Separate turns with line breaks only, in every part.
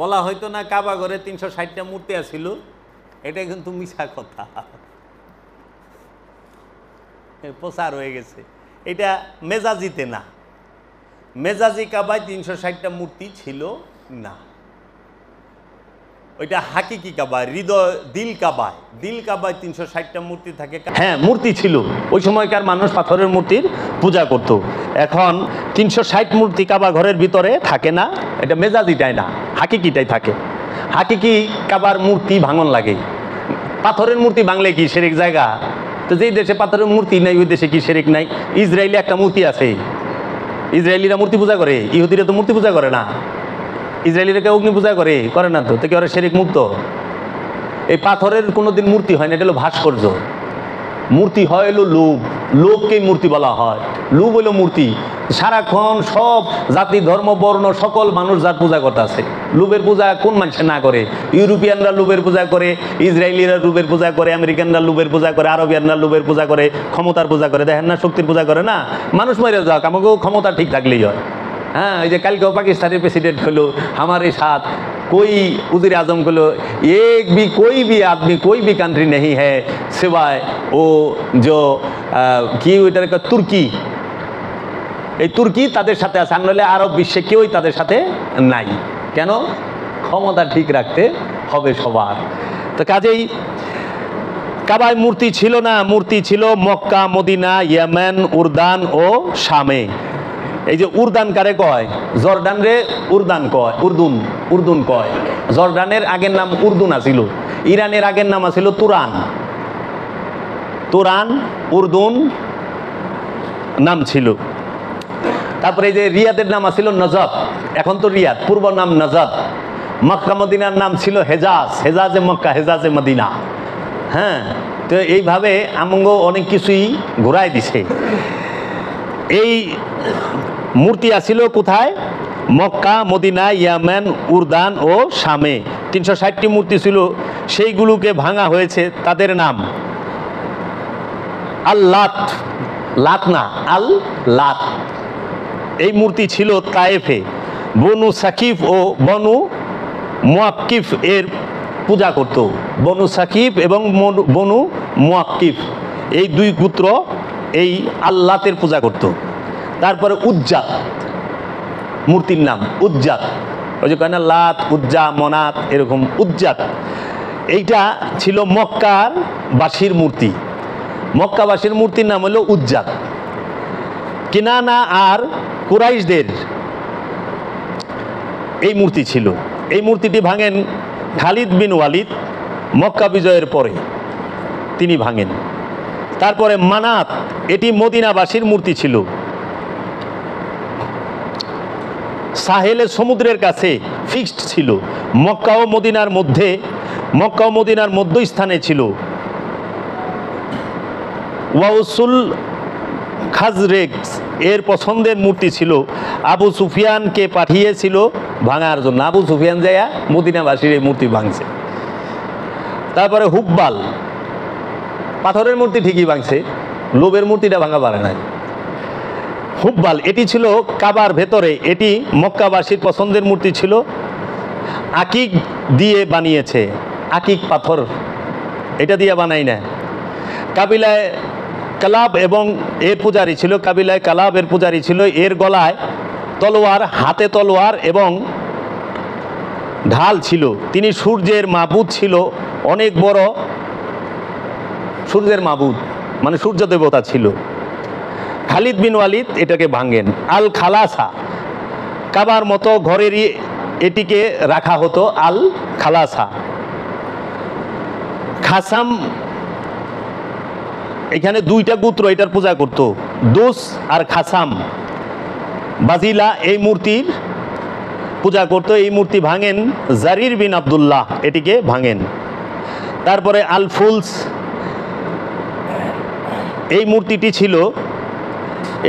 বলা হয়তো না কাবা ঘরে 360টা মূর্তি আছিল, এটা কিন্তু মিছা কথা, প্রচার হয়ে গেছে। এটা মেজাজিতে না, মেজাজি কাবায় 360টা মূর্তি ছিল না, ওইটা হাকিকি কাবায়, হৃদয় দিল কাবায়, দিল কাবায় 360টা মূর্তি থাকে। হ্যাঁ মূর্তি ছিল, ওই সময়কার মানুষ পাথরের মূর্তির পূজা করত। এখন 360 মূর্তি কাবা ঘরের ভিতরে থাকে না, এটা মেজাজিটাই না, হাকিকিটাই থাকে। হাকিকি কাবার মূর্তি ভাঙন লাগে, পাথরের মূর্তি ভাঙলে কি শিরক জায়গা? তো যেই দেশে পাথরের মূর্তি নাই ওই দেশে কি শিরক নাই? ইসরায়েলে একটা মূর্তি আছে, ইসরায়েলিরা মূর্তি পূজা করে, ইহুদিরা তো মূর্তি পূজা করে না। ইসরায়েলিরা কেউ অগ্নি পূজা করে না, তো কি ওরা শিরক মুক্ত? এই পাথরের কোনোদিন মূর্তি হয় না, এটা হলো ভাস্কর্য। মূর্তি হয় হলো লোভ, লোভকেই মূর্তি বলা হয়। লোভ হলো মূর্তি। সারাক্ষণ সব জাতি ধর্ম বর্ণ সকল মানুষ যার পূজা করতে আছে। লোভের পূজা কোন মানুষে না করে? ইউরোপিয়ানরা লোভের পূজা করে, ইসরায়েলিরা লোভের পূজা করে, আমেরিকানরা লোভের পূজা করে, আরবিয়ানরা লোভের পূজা করে, ক্ষমতার পূজা করে। দেখেন না, শক্তির পূজা করে না। মানুষ মেরে যাক, আমাকেও ক্ষমতা ঠিক থাকলেই হয়। हाँ ये कल को पाकिस्तानी प्रेसिडेंट खोलो हमारे साथ कोई वज़ीर आज़म खोलो, एक भी कोई भी आदमी कोई भी कंट्री नहीं है सिवाय वो जो কি ওইটার তুর্কি, এই তুর্কি তাদের সাথে আছে, নাহলে আরব বিশ্বে কেউই তাদের সাথে নাই। কেন? ক্ষমতা ঠিক রাখতে হবে সবার। তো কাজেই কাবায় মূর্তি ছিল না, মূর্তি ছিল মক্কা, মদিনা, ইয়েমেন, উরদান ও শামে। এই যে উরদান কারে কয়? জর্ডান রে উরদান কয়, উর্দুন, উর্দুন কয়। জর্ডানের আগের নাম উর্দুন আছিল, ইরানের আগের নাম আছিল তুরান, তুরান উর্দুন নাম ছিল। তারপরে এই যে রিয়াদের নাম আছিল নজব, এখন তো রিয়াদ, পূর্ব নাম নজব। মক্কা মদিনার নাম ছিল হেজাজ, হেজাজে মক্কা, হেজাজে মদিনা। হ্যাঁ, তো এইভাবে আমঙ্গ অনেক কিছুই ঘুরাই দিছে। এই মূর্তি আছিল কোথায়? মক্কা, মদিনা, ইয়েমেন, উরদান ও শামে। 360টি মূর্তি ছিল, সেইগুলোকে ভাঙা হয়েছে। তাদের নাম আল্লাত, লাত না, আল লাত। এই মূর্তি ছিল তায়েফে। বনু সাকিফ ও বনু মুয়াক্কিফ এর পূজা করত। বনু সাকিফ এবং বনু মুয়াক্কিফ এই দুই গোত্র এই আল্লাতের পূজা করত। তারপরে উজ্জাত, মূর্তির নাম উজ্জাত, ওই যে কয় না লাত, উজ্জা, মনাত, এরকম উজ্জাত। এইটা ছিল মক্কার বাসীর মূর্তি। মক্কাবাসীর মূর্তির নাম হলো উজ্জাত। কিনানা আর কুরাইশদের এই মূর্তি ছিল। এই মূর্তিটি ভাঙেন খালিদ বিন ওয়ালিদ মক্কা বিজয়ের পরে, তিনি ভাঙেন। তারপরে মানাত, এটি মদিনাবাসীর মূর্তি ছিল। সাহেলে সমুদ্রের কাছে ফিক্সড ছিল। মক্কা ও মদিনার মধ্যে, মক্কা ও মদিনার মধ্যস্থানে ছিল। ওয়াউসুল খাজরেজ এর পছন্দের মূর্তি ছিল। আবু সুফিয়ানকে পাঠিয়েছিল ভাঙার জন্য। আবু সুফিয়ান যাইয়া মদিনাবাসীর এই মূর্তি ভাঙছে। তারপরে হুব্বাল, পাথরের মূর্তি ঠিকই ভাঙছে, লোভের মূর্তিটা ভাঙা পারে না। হুব্বাল এটি ছিল কাবার ভেতরে, এটি মক্কাবাসীর পছন্দের মূর্তি ছিল। আকিক দিয়ে বানিয়েছে, আকিক পাথর, এটা দিয়ে বানাই না। কাবিলায় কালাব এবং এর পূজারী ছিল, কাবিলায় কালাব এর পূজারী ছিল। এর গলায় তলোয়ার, হাতে তলোয়ার এবং ঢাল ছিল। তিনি সূর্যের মাবুদ ছিল, অনেক বড় সূর্যের মাবুদ, মানে সূর্য দেবতা ছিল। খালিদ বিন ওয়ালিদ এটাকে ভাঙেন। আল খালাসা, কাবার মতো ঘরেরই এটিকে রাখা হতো, আল খালাসা। খাসাম, এখানে দুইটা গোত্র এটার পূজা করত, দুস আর খাসাম। বাজিলা এই মূর্তির পূজা করত। এই মূর্তি ভাঙেন জারির বিন আব্দুল্লাহ, এটিকে ভাঙেন। তারপরে আল ফুলস, এই মূর্তিটি ছিল,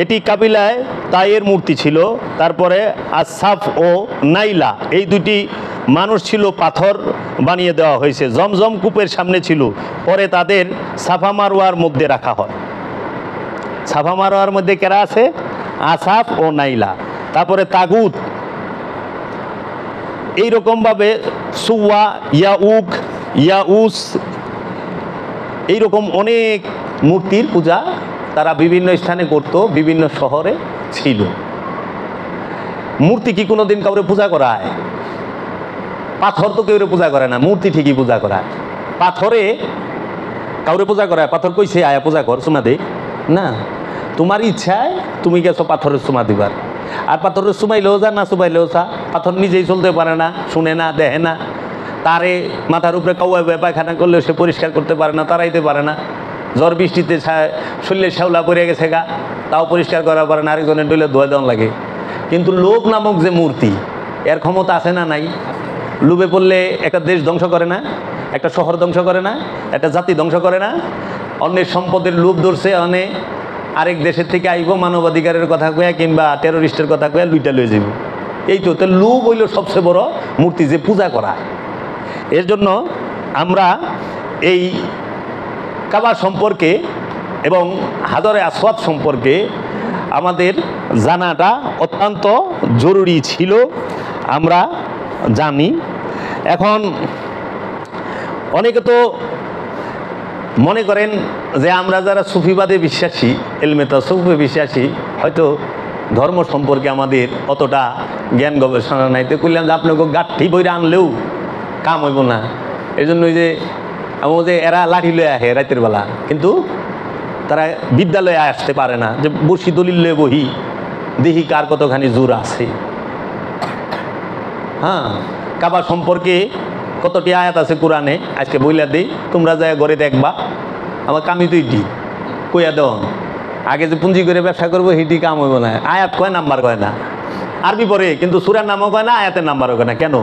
এটি কাবিলায় তাইয়ের মূর্তি ছিল। তারপরে আসাফ ও নাইলা এই দুটি মানুষ ছিল, পাথর বানিয়ে দেওয়া হয়েছে। জমজম কূপের সামনে ছিল, পরে তাদের সাফা মারওয়ার মধ্যে রাখা হয়। সাফা মারওয়ার মধ্যে কারা আছে? আসাফ ও নাইলা। তারপরে তাগুত, এইরকমভাবে সুওয়া, ইয়াউক, ইয়াউস, এইরকম অনেক মূর্তির পূজা তারা বিভিন্ন স্থানে করত, বিভিন্ন শহরে ছিল। মূর্তি কি কোনোদিন কাউরে পূজা করায়? পাথর তো কেউ পূজা করে না, মূর্তি ঠিকই পূজা করায়। পাথরে কাউরে পূজা করায়? পাথর কইছে আয়া পূজা কর, চুমা দে না। তোমার ইচ্ছায় তুমি গেছো পাথরের চুমা দিবার, আর পাথরের চুমাইলেও যা না চুমাইলেও চা। পাথর নিজেই চলতে পারে না, শুনে না, দেখে না, তারে মাথার উপরে কাউয়া পায়খানা করলেও সে পরিষ্কার করতে পারে না, তাড়াইতে পারে না। ঝড় বৃষ্টিতে শরীরে শ্যাওলা পড়ে গেছে গা, তাও পরিষ্কার করা পারে না, আরেকজনের ডইলে ধোয়া দেওয়া লাগে। কিন্তু লোভ নামক যে মূর্তি, এর ক্ষমতা আছে না নাই? লোভে পড়লে একটা দেশ ধ্বংস করে না, একটা শহর ধ্বংস করে না, একটা জাতি ধ্বংস করে না। অন্যের সম্পদের লোভ ধরছে, অনেক আরেক দেশের থেকে আইব মানবাধিকারের কথা কয়া কিংবা টেরোরিস্টের কথা কয়া লুইটা লয়ে যাব। এই তো লোভ হইল সবচেয়ে বড় মূর্তি যে পূজা করা। এর জন্য আমরা এই কাবা সম্পর্কে এবং হাজরে আসওয়াদ সম্পর্কে আমাদের জানাটা অত্যন্ত জরুরি ছিল, আমরা জানি। এখন অনেকে তো মনে করেন যে আমরা যারা সুফিবাদে বিশ্বাসী, এলমে তাসাউফে বিশ্বাসী, হয়তো ধর্ম সম্পর্কে আমাদের অতটা জ্ঞান গবেষণা নাই। তো করলাম যে আপনাকে গাঠি বইরে আনলেও কাম হইব না। এই জন্য যে এরা লাঠি লয়ে আহে রাতের বেলা, কিন্তু তারা বিদ্যালয়ে আসতে পারে না, যে বসি দলিল লয়ে বহি দেখি কার কতখানি জোর আছে। হ্যাঁ, কাবা সম্পর্কে কতটি আয়াত আছে কোরআনে, আজকে বইলা দেই, তোমরা যায় ঘরে দেখবা। আমার কামি তো ইটি কইয়া দেন, আগে যে পুঁজি করে ব্যবসা করবো হিটি কাম হইব না। আয়াত কয়, নাম্বার কয় না, আরবি পড়ে কিন্তু সূরার নামও কয় না, আয়াতের নাম্বারও কয় না। কেন?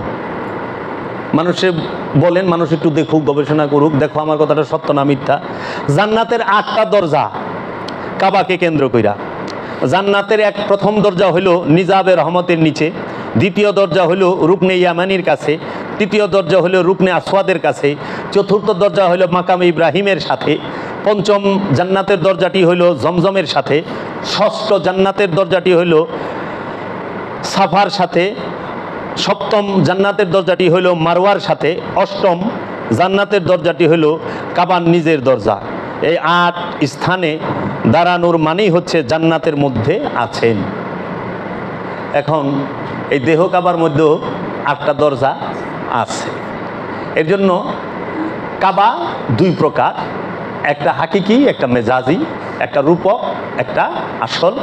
মানুষে বলেন, মানুষ একটু দেখুক, গবেষণা করুক, দেখো আমার কথাটা সত্য না মিথ্যা। জান্নাতের 8টা দরজা কাবাকে কেন্দ্র কইরা। জান্নাতের প্রথম দরজা হইল নিজাবে রহমতের নিচে, দ্বিতীয় দরজা হইল রুকনে ইয়ামানির কাছে, তৃতীয় দরজা হইল রুকনে আসওয়াদের কাছে, চতুর্থ দরজা হইল মাকামে ইব্রাহিমের সাথে, পঞ্চম জান্নাতের দরজাটি হইল জমজমের সাথে, ষষ্ঠ জান্নাতের দরজাটি হইল সাফার সাথে, সপ্তম জান্নাতের দরজাটি হইল মারওয়ার সাথে, অষ্টম জান্নাতের দরজাটি হইল কাবার নিজের দরজা। এই 8 স্থানে দাঁড়ানোর মানেই হচ্ছে জান্নাতের মধ্যে আছেন। এখন এই দেহ কাবার মধ্যেও 8টা দরজা আছে। এর জন্য কাবা 2 প্রকার, একটা হাকিকি, একটা মেজাজি, একটা রূপক, একটা আসল।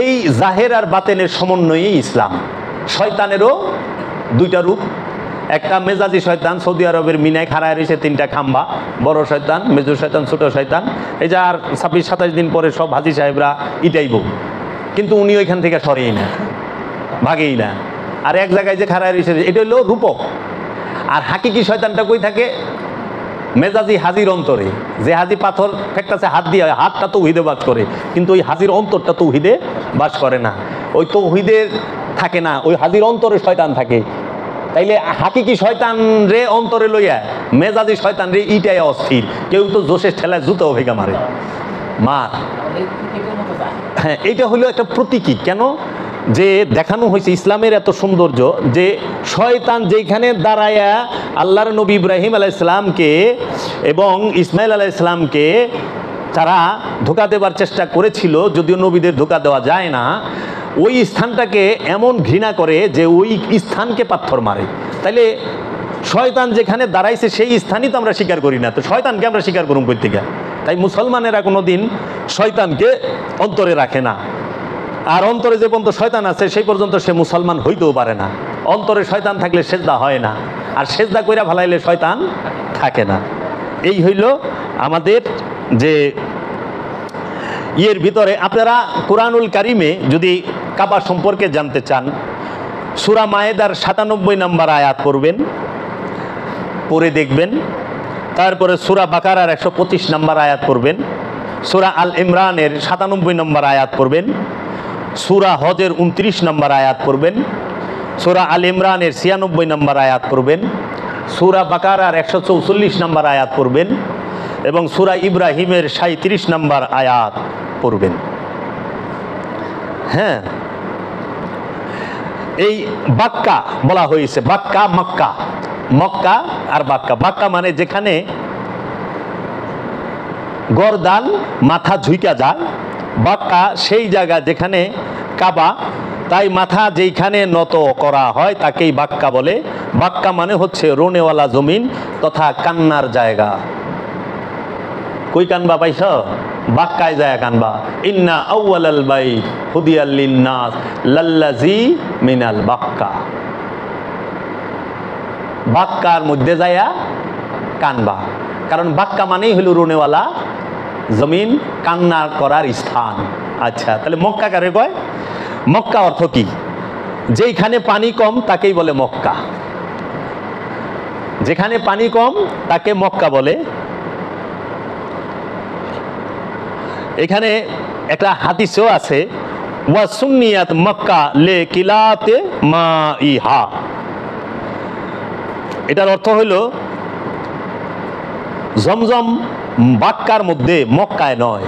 এই জাহের আর বাতেনের সমন্বয়ে ইসলাম। শয়তানেরও 2টা রূপ, একটা মেজাজি শয়তান, সৌদি আরবের মিনায় খাড়ায় রয়েছে 3টা খাম্বা, বড় শয়তান, মেজো শয়তান, ছোট শয়তান। এই যে আর 26-27 দিন পরে সব হাজি সাহেবরা ইটাইব, কিন্তু উনি ওইখান থেকে সরেই না, ভাগেই না। আর এক জায়গায় যে খাড়ায় রয়েছে এটা হলো রূপক। আর হাকিকি শয়তানটা কই থাকে? মেজাজি হাজির অন্তরে। যে হাজি পাথর ফেকটাছে হাত দিয়ে, হাতটা তৌহিদে বাস করে, কিন্তু ওই হাজির অন্তরটা তৌহিদে বাস করে না, ওই তৌহিদের থাকে না, ওই হাজির অন্তরে শয়তান থাকে। তাইলে হাকিকি শয়তান রে অন্তরে লইয়া মেজাজি শয়তান রে ইটাই অস্থির। কেউ তো জোশের ঠেলায় জুতো ভেঙে মারে, মার। হ্যাঁ, এইটা হলো একটা প্রতীকী। কেন? যে দেখানো হয়েছে ইসলামের এত সৌন্দর্য, যে শয়তান যেখানে দাঁড়ায়া আল্লাহর নবী ইব্রাহিম আলাইহিসসালামকে এবং ইসমাইল আলাইহিসসালামকে তারা ধোঁকা দেবার চেষ্টা করেছিল, যদিও নবীদের ধোঁকা দেওয়া যায় না, ওই স্থানটাকে এমন ঘৃণা করে যে ওই স্থানকে পাথর মারে। তাইলে শয়তান যেখানে দাঁড়াইছে সেই স্থানই তো আমরা স্বীকার করি না, তো শয়তানকে আমরা স্বীকার করুন কই থেকে? তাই মুসলমানেরা কোনোদিন শয়তানকে অন্তরে রাখে না। আর অন্তরে যে পর্যন্ত শয়তান আছে সেই পর্যন্ত সে মুসলমান হইতেও পারে না। অন্তরে শয়তান থাকলে সেজদা হয় না, আর সেজদা কইরা ভালাইলে শয়তান থাকে না। এই হইল আমাদের যে ইয়ের ভিতরে। আপনারা কুরআনুল কারিমে যদি কাবা সম্পর্কে জানতে চান, সূরা মায়েদার 97 নম্বর আয়াত পড়বেন, পড়ে দেখবেন। তারপরে সূরা বাকারার 125 নম্বর আয়াত পড়বেন, সূরা আল ইমরানের 97 নম্বর আয়াত পড়বেন, সূরা হজের 29 নম্বর আয়াত পড়বেন, সূরা আল ইমরানের 96 নম্বর আয়াত পড়বেন, সূরা বাকারার 144 নম্বর আয়াত পড়বেন এবং সূরা ইব্রাহিমের 37 নম্বর আয়াত পড়বেন। হ্যাঁ, এই বাক্কা বলা হয়েছে, বাক্কা মক্কা, মক্কা আর বাক্কা। বাক্কা মানে যেখানে গরদান মাথা ঝুঁকা যায়, বাক্কা সেই জায়গা যেখানে কাবা, তাই মাথা যেখানে নত করা হয় তাকেই বাক্কা বলে। বাক্কা মানে হচ্ছে রোনেওয়ালা জমিন তথা কান্নার জায়গা। কই কানবা পাইছ? বাক্কায় যায় কানবা। ইন্না আউয়ালাল বাইত হুদিয়াল লিন্নাস লাল্লাজি মিনাল বাক্কা। বাক্কার মধ্যে যায়া কানবা, কারণ বাক্কা মানেই হলো রোনেওয়ালা জমিন, কান্না করার স্থান। আচ্ছা, তাহলে মক্কা কারে কয়? মক্কা অর্থ কি? যেখানে পানি কম তাকেই বলে মক্কা। যেখানে পানি কম তাকে মক্কা বলে। এখানে একটা হাদিসও আছে, ওয়া সুন্নিয়াত মক্কা লে কিলাতে মাইহা। এটার অর্থ হলো জমজম বাক্কার মধ্যে, মক্কায় নয়।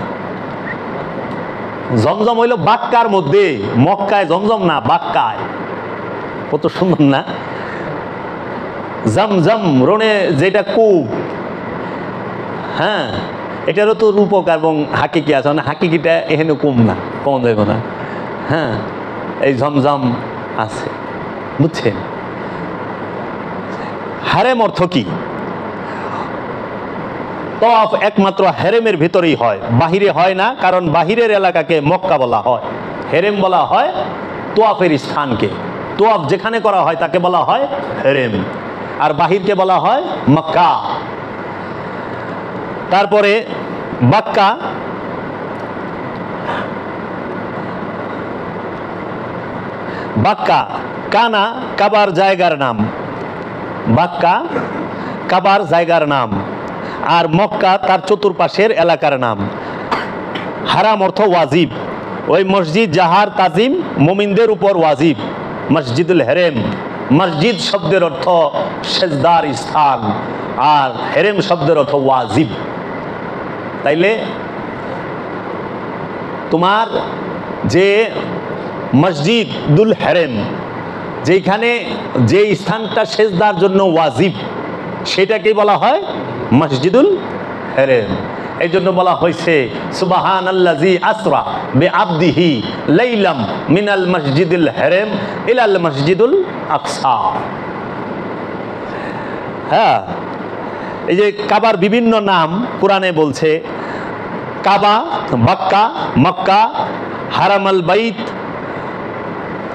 জমজম হইল বাক্কার মধ্যে, মক্কায় জমজম না, বাক্কায়। কত সুন্দর না? জমজম রোনে যেটা কূপ, হ্যাঁ, এটারও তো রূপক এবং হাকিকি আছে, মানে হাকিকিটা এখানে কম না, কম যাইব না। হ্যাঁ, এই জমজম আছে, বুঝছেন? হারেম অর্থ কি? তওয়াফ একমাত্র হেরেমের ভিতরেই হয়, বাহিরে হয় না, কারণ বাহিরের এলাকাকে মক্কা বলা হয়, হেরেম বলা হয় তোয়াফের স্থানকে। তোয়াফ যেখানে করা হয় তাকে বলা হয় হেরেম, আর বাহিরকে বলা হয় মক্কা। তারপরে বাক্কা, বাক্কা কানা কাবার জায়গার নাম, বাক্কা কাবার জায়গার নাম, আর মক্কা তার চতুর্পাশের এলাকার নাম। হারাম অর্থ ওয়াজিব, ওই মসজিদ যাহার তাজিম মুমিনদের উপর ওয়াজিব, মসজিদুল হেরেম। মসজিদ শব্দের অর্থ সেজদার স্থান, আর হেরেম শব্দের অর্থ ওয়াজিব। তাইলে তোমার যে মসজিদুল হেরেম, যেখানে যে স্থানটা সেজদার জন্য ওয়াজিব, সেটাকেই বলা হয় মসজিদুল হেরেম। এই জন্য বলা হয়েছে সুবহানাল্লাযী আসরা বিআবদিহি লাইলাম মিনাল মসজিদুল হেরেম ইলাল মসজিদুল আকসা। হ্যাঁ, এই যে কাবার বিভিন্ন নাম কোরআনে বলছে, কাবা, মক্কা, মক্কা, হারামাল বাইত,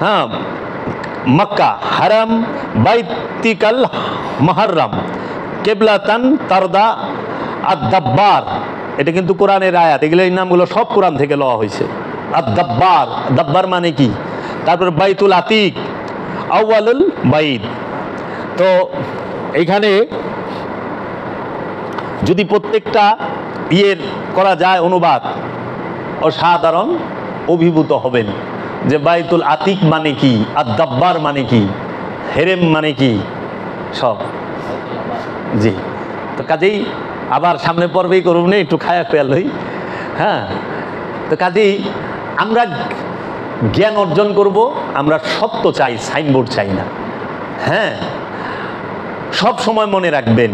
হ্যাঁ, মক্কা হারাম, বাইতিকাল মুহাররম, কিবলাতান তারদা, আদ-দাব্বার। এটা কিন্তু কোরআনের আয়াত, এগুলো এই নামগুলো সব কোরআন থেকে লওয়া হয়েছে। আদ-দাব্বার, দাব্বার মানে কি? তারপর বাইতুল আতিক, আউয়ালুল বাইত। তো এইখানে যদি প্রত্যেকটা ইয়ের করা যায় অনুবাদ, অসাধারণ অভিভূত হবেন যে বাইতুল আতিক মানে কি, আদ-দাব্বার মানে কি, হেরেম মানে কি, সব। জি, তো কাজেই আবার সামনে পর্বেই করুন, একটু খায়া খেয়াল হই। হ্যাঁ, তো কাজেই আমরা জ্ঞান অর্জন করব, আমরা সত্য চাই, সাইনবোর্ড চাই না। হ্যাঁ, সব সময় মনে রাখবেন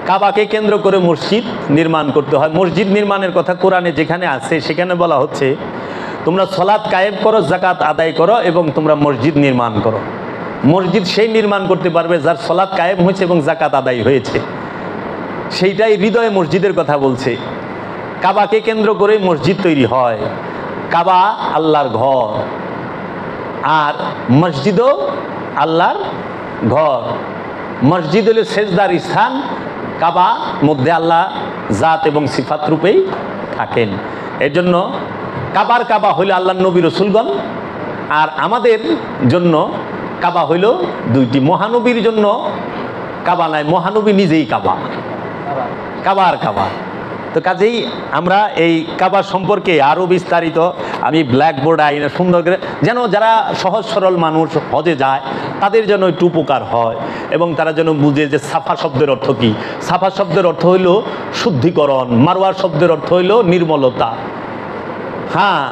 কাবাকে কেন্দ্র করে মসজিদ নির্মাণ করতে হয়। মসজিদ নির্মাণের কথা কোরআনে যেখানে আছে সেখানে বলা হচ্ছে তোমরা সালাত কায়েম করো, যাকাত আদায় করো এবং তোমরা মসজিদ নির্মাণ করো। মসজিদ সেই নির্মাণ করতে পারবে যার সালাত কায়েম হয়েছে এবং যাকাত আদায় হয়েছে, সেইটাই হৃদয়ে মসজিদের কথা বলছে। কাবাকে কেন্দ্র করে মসজিদ তৈরি হয়। কাবা আল্লাহর ঘর, আর মসজিদও আল্লাহর ঘর। মসজিদ হলো সেজদার স্থান, কাবা মধ্যে আল্লাহ জাত এবং সিফাত রূপেই থাকেন। এর জন্য কাবার কাবা হইল আল্লাহ নবী রসুলগণ, আর আমাদের জন্য কাবা হইল দুইটি। মহানবীর জন্য কাবা নাই, মহানবী নিজেই কাবা, কাবার কাবা। তো কাজেই আমরা এই কাবা সম্পর্কে আরও বিস্তারিত আমি ব্ল্যাকবোর্ডে আইনে সুন্দর করে, যেন যারা সহজ সরল মানুষ হজে যায় তাদের যেন একটু উপকার হয় এবং তারা যেন বুঝে যে সাফা শব্দের অর্থ কী। সাফা শব্দের অর্থ হইল শুদ্ধিকরণ, মারওয়া শব্দের অর্থ হইল নির্মলতা। হ্যাঁ,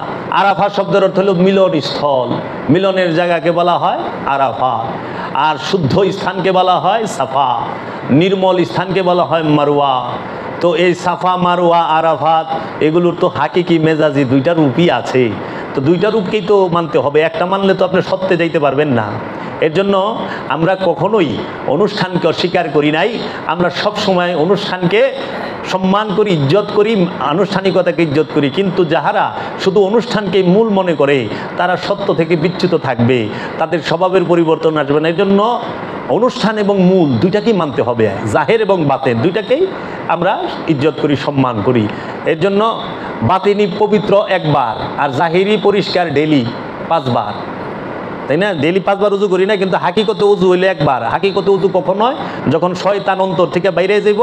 আরাফা শব্দের অর্থ হলো মিলন স্থল, মিলনের জায়গাকে বলা হয় আরাফা। আর শুদ্ধ স্থানকে বলা হয় সাফা, নির্মল স্থানকে বলা হয় মারওয়া। তো এই সাফা, মারওয়া, আরাফাত এগুলোর তো হাকিকি মেজাজি দুইটা রূপই আছে। তো দুইটা রূপকেই তো মানতে হবে, একটা মানলে তো আপনি সত্যে যাইতে পারবেন না। এর জন্য আমরা কখনোই অনুষ্ঠানকে অস্বীকার করি নাই, আমরা সব সময় অনুষ্ঠানকে সম্মান করি, ইজ্জত করি, আনুষ্ঠানিকতাকে ইজ্জত করি। কিন্তু যাহারা শুধু অনুষ্ঠানকে মূল মনে করে তারা সত্য থেকে বিচ্যুত থাকবে, তাদের স্বভাবের পরিবর্তন আসবে না। এর জন্য অনুষ্ঠান এবং মূল দুইটাকেই মানতে হবে, জাহের এবং বাতেন দুইটাকেই আমরা ইজ্জত করি, সম্মান করি। এর জন্য বাতিনি পবিত্র একবার, আর জাহিরি পরিষ্কার ডেলি 5 বার, তাই না? ডেলি 5 বার উজু করি না, কিন্তু হাকিকতে উজু হইলে একবার। হাকিকতে উজু কখন হয়? যখন শয়তান অন্তর থেকে বাইরে যাইব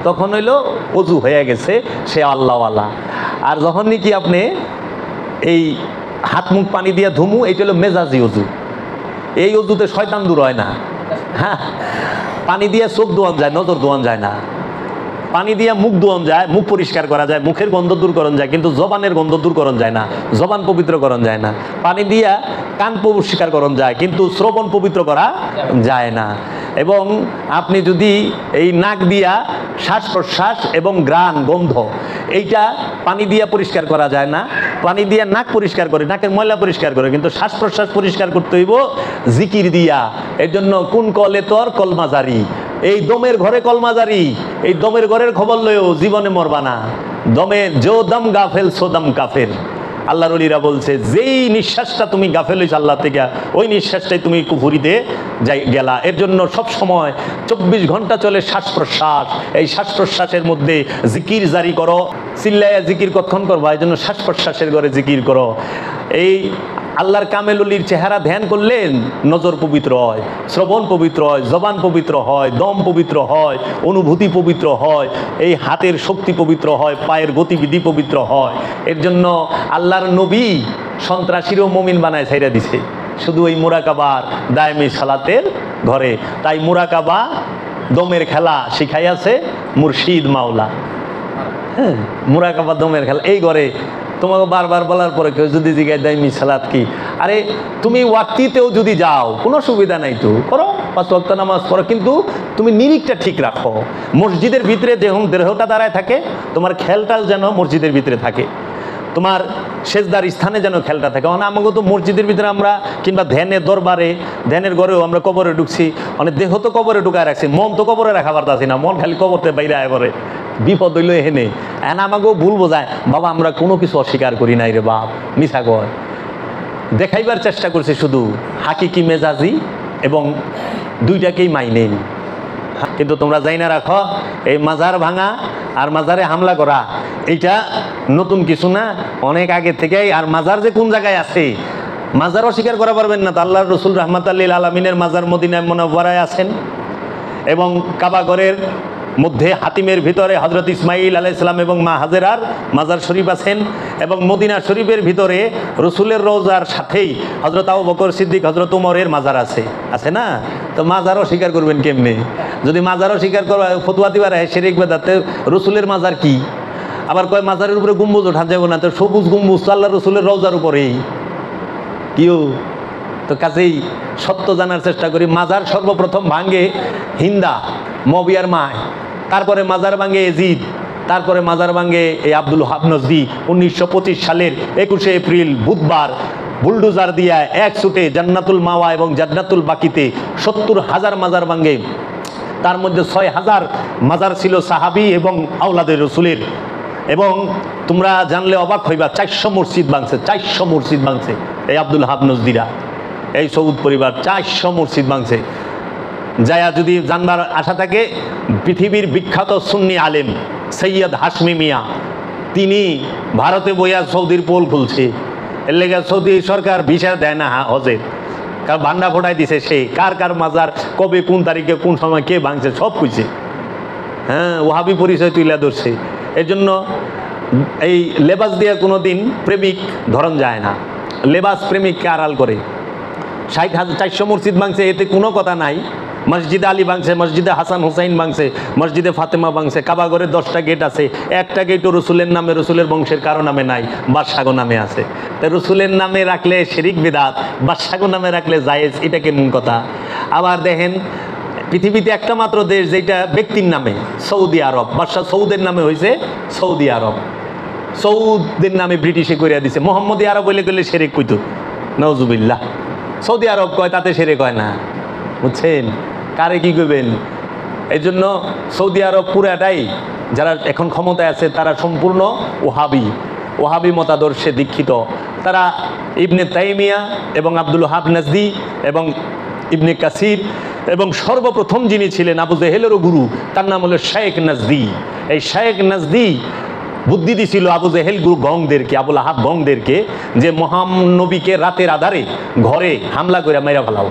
তখন হইলো উজু হয়ে গেছে, সে আল্লাহওয়ালা। আর যখন নাকি আপনি এই হাত মুখ পানি দিয়ে ধুমু, এইটা হলো মেজাজি উজু। এই উজুতে শয়তান দূর হয় না। হ্যাঁ, পানি দিয়ে চোখ ধোয়ান যায়, নজর ধোয়ান যায় না। পানি দিয়ে মুখ ধোয়ান যায়, মুখ পরিষ্কার করা যায়, মুখের গন্ধ দূর করণ যায়, কিন্তু জবানের গন্ধ দূর করণ যায় না, জবান পবিত্র করণ যায় না। পানি দিয়া কান পরিষ্কার করণ যায়, কিন্তু শ্রবণ পবিত্র করা যায় না। এবং আপনি যদি এই নাক দিয়া শ্বাস প্রশ্বাস এবং ঘ্রাণ গন্ধ, এইটা পানি দিয়া পরিষ্কার করা যায় না। পানি দিয়া নাক পরিষ্কার করে, নাকের ময়লা পরিষ্কার করে, কিন্তু শ্বাস প্রশ্বাস পরিষ্কার করতে হইব জিকির দিয়া। এর জন্য কোন কলে তোর কলমাজারি, এই দমের ঘরে কলমাজারি, এই দমের ঘরের খবর লয়েও জীবনে মরবা না। দমে জো দম গাফেল সো দম কাফের। আল্লাহর ওলিরা বলছে, যেই নিঃশ্বাসটা তুমি গাফেল হইছ আল্লাহ থেকে, ওই নিঃশ্বাসটাই তুমি কুফুরিতে যাই গেলা। এর জন্য সব সময় 24 ঘন্টা চলে শ্বাস প্রশ্বাস। এই শ্বাস প্রশ্বাসের মধ্যে জিকির জারি করো। চিল্লাইয়া জিকির কতক্ষণ করবা? এই জন্য শ্বাস প্রশ্বাসের ঘরে জিকির করো। এই আল্লাহর কামেল ওলির চেহারা ধ্যান করলেন নজর পবিত্র হয়, শ্রবণ পবিত্র হয়, জবান পবিত্র হয়, দম পবিত্র হয়, অনুভূতি পবিত্র হয়, এই হাতের শক্তি পবিত্র হয়, পায়ের গতিবিধি পবিত্র হয়। এর জন্য আল্লাহর নবী সন্ত্রাসীরও মুমিন বানায় ছাইরা দিছে শুধু এই মুরাকাবার দায়মি সালাতের ঘরে। তাই মুরাকাবা দমের খেলা শিখাইয়াছে মুর্শিদ মাওলা। হ্যাঁ, মুরাকাবা দমের খেলা এই ঘরে। তোমাকে বারবার বলার পরে কেউ যদি জিজ্ঞাসা দায়মি সালাত কি, আরে তুমি ওয়াক্তিতেও যদি যাও কোনো সুবিধা নাই, তো করো, 5 ওয়াক্ত নামাজ পড়ো, কিন্তু তুমি নিরিখটা ঠিক রাখো। মসজিদের ভিতরে যখন দেহটা দাঁড়ায় থাকে, তোমার খেয়ালটাও যেন মসজিদের ভিতরে থাকে, তোমার সেজদার স্থানে যেন খেয়ালটা থাকে। মানে আমাকে তো মসজিদের ভিতরে আমরা কিংবা ধ্যানের দরবারে, ধ্যানের ঘরেও আমরা কবরে ঢুকছি, মানে দেহ তো কবরে ঢুকায় রাখছি, মন তো কবরে রাখা পারতাছি না, মন খালি কবরতে বাইরে আয় করে। বিপদ হইল এখানে। এখন আমাকেও ভুল বোঝায়, বাবা আমরা কোনো কিছু অস্বীকার করি নাই রে বাপ, মিছা কয়। দেখাইবার চেষ্টা করছে শুধু হাকিকি মেজাজি এবং দুইটাকেই মাইনেন। কিন্তু তোমরা যাই না রাখো, এই মাজার ভাঙা আর মাজারে হামলা করা এইটা নতুন কিছু না, অনেক আগে থেকেই। আর মাজার যে কোন জায়গায় আছে, মাজার অস্বীকার করা পারবেন না। তো আল্লাহর রসুল রাহমাতুল্লিল আলামিনের মাজার মদিনায় মুনাওয়ারায় আছেন, এবং কাবা ঘরের মধ্যে হাতিমের ভিতরে হজরত ইসমাইল আলাইহিস সালাম এবং মা হাজেরার মাজার শরীফ আছেন, এবং মদিনা শরীফের ভিতরে রসুলের রওজার সাথেই হজরত আবু বকর সিদ্দিক, হজরত উমরের মাজার আছে, আছে না? তো মাজারও স্বীকার করবেন কেমনে? যদি মাজারও স্বীকার করা ফতুয়া দিবার শিরিক বেদাতে, রসুলের মাজার কি? আবার কয় মাজারের উপরে গম্বুজ ওঠা যাবে না, তো সবুজ গম্বুজ আল্লাহ রসুলের রওজার উপরেই কিও। তো কাজেই সত্য জানার চেষ্টা করি। মাজার সর্বপ্রথম ভাঙ্গে হিন্দা মবিয়ার মায়, তারপরে মাজার ভাঙ্গে এজিদ, তারপরে মাজার ভাঙ্গে এই আব্দুল ওহাব নজদি। 1925 সালের 21শে এপ্রিল বুধবার বুলডোজার দিয়া এক ছুটে জান্নাতুল মাওয়া এবং জান্নাতুল বাকিতে 70,000 মাজার ভাঙ্গে। তার মধ্যে 6,000 মাজার ছিল সাহাবি এবং আওলাদের রসুলের। এবং তোমরা জানলে অবাক হইবা, 400 মসজিদ ভাঙছে, 400 মসজিদ ভাঙছে এই আব্দুল ওহাব নজদিরা, এই সৌদ পরিবার 400 মসজিদ ভাঙছে। যায়া যদি জানবার আশা থাকে, পৃথিবীর বিখ্যাত সুন্নি আলেম সৈয়দ হাশমি মিয়া, তিনি ভারতে বইয়া সৌদির পোল খুলছে। এর লেগে সৌদি সরকার ভিসা দেয় না হজের, কারণ ভান্ডা ফোটাই দিছে সে, কার কার মাজার কবে কোন তারিখে কোন সময় কে ভাঙছে সব কইছে। হ্যাঁ, ওহাবি পরিচয় তুলে ধরছে। এর জন্য এই লেবাস দিয়ে কোনো দিন প্রেমিক ধরন যায় না, লেবাস প্রেমিককে আড়াল করে। 60,000 400 মসজিদ ভাঙছে, এতে কোনো কথা নাই। মসজিদে আলী ভাঙছে, মসজিদে হাসান হুসাইন ভাঙছে, মসজিদে ফাতেমা ভাঙছে, কাবাগরে 10টা গেট আছে, একটা গেটও রসুলের নামে, রসুলের বংশের কারো নামে নাই, বাদশাগো নামে আছে। তা রসুলের নামে রাখলে শিরিক বিদআত, বাদশাগো নামে রাখলে জায়েজ, এটা কেমন কথা? আবার দেখেন পৃথিবীতে একটা মাত্র দেশ যেটা ব্যক্তির নামে, সৌদি আরব, বাদশাহ সৌদের নামে হয়েছে সৌদি আরব। সৌদের নামে ব্রিটিশে করিয়া দিছে। মোহাম্মদী আরব বলে গেলে শিরিক কইতো, নাউজুবিল্লাহ। সৌদি আরব কয়, তাতে শিরিক হয় না, বুঝছেন? কারে কি কইবেন? এই জন্য সৌদি আরব পুরাটাই, যারা এখন ক্ষমতায় আছে তারা সম্পূর্ণ ওহাবি মতাদর্শে দীক্ষিত। তারা ইবনে তাইমিয়া এবং আব্দুল ওহাব নাজদি এবং ইবনে কাসির এবং সর্বপ্রথম যিনি ছিলেন আবু জেহেলেরও গুরু, তার নাম হলো শেখ নাজদি। এই শেখ নাজদি বুদ্ধি দিছিল আবু জেহেল গুরু গংদেরকে, আবুল আহাব গংদেরকে, যে মহানবীকে রাতের আধারে ঘরে হামলা করে মেরে ফেলাও।